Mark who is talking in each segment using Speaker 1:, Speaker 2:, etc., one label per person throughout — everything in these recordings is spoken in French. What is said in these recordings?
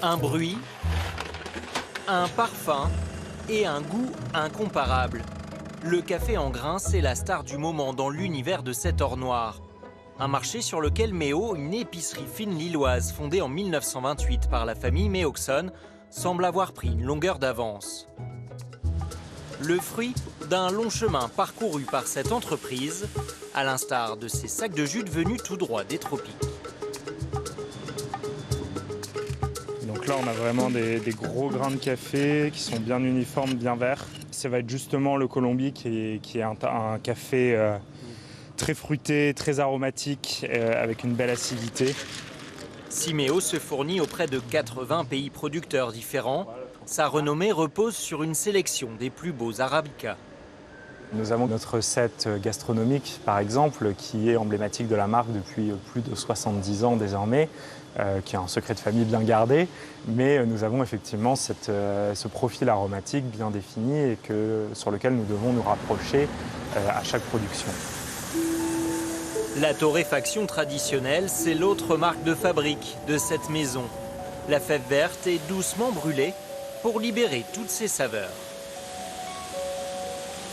Speaker 1: Un bruit, un parfum et un goût incomparable. Le café en grains, c'est la star du moment dans l'univers de cet or noir. Un marché sur lequel Méo, une épicerie fine lilloise fondée en 1928 par la famille Méoxon, semble avoir pris une longueur d'avance. Le fruit d'un long chemin parcouru par cette entreprise, à l'instar de ces sacs de jus venus tout droit des tropiques.
Speaker 2: Donc là, on a vraiment des gros grains de café qui sont bien uniformes, bien verts. Ça va être justement le Colombi qui est un café très fruité, très aromatique, avec une belle acidité.
Speaker 1: Méo se fournit auprès de 80 pays producteurs différents. Sa renommée repose sur une sélection des plus beaux arabicas.
Speaker 2: Nous avons notre recette gastronomique, par exemple, qui est emblématique de la marque depuis plus de 70 ans désormais, qui est un secret de famille bien gardé. Mais nous avons effectivement ce profil aromatique bien défini et sur lequel nous devons nous rapprocher à chaque production.
Speaker 1: La torréfaction traditionnelle, c'est l'autre marque de fabrique de cette maison. La fève verte est doucement brûlée pour libérer toutes ses saveurs.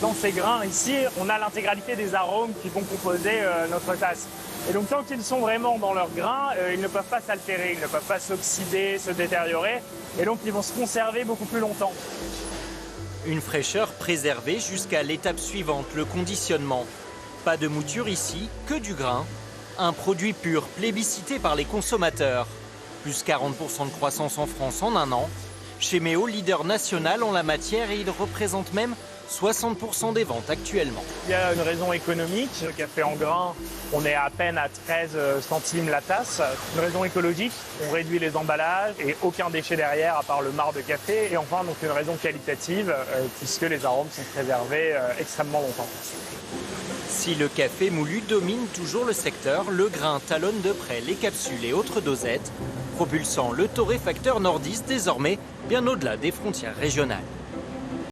Speaker 3: Dans ces grains ici, on a l'intégralité des arômes qui vont composer notre tasse. Et donc tant qu'ils sont vraiment dans leurs grains, ils ne peuvent pas s'altérer, ils ne peuvent pas s'oxyder, se détériorer. Et donc ils vont se conserver beaucoup plus longtemps.
Speaker 1: Une fraîcheur préservée jusqu'à l'étape suivante, le conditionnement. Pas de mouture ici, que du grain. Un produit pur, plébiscité par les consommateurs. Plus 40% de croissance en France en un an. Chez Méo, leader national en la matière, et il représente même 60% des ventes actuellement.
Speaker 3: Il y a une raison économique. Le café en grains, on est à peine à 13 centimes la tasse. Une raison écologique, on réduit les emballages et aucun déchet derrière à part le marc de café. Et enfin, donc une raison qualitative, puisque les arômes sont préservés extrêmement longtemps.
Speaker 1: Si le café moulu domine toujours le secteur, le grain talonne de près les capsules et autres dosettes, propulsant le torréfacteur nordiste désormais bien au-delà des frontières régionales.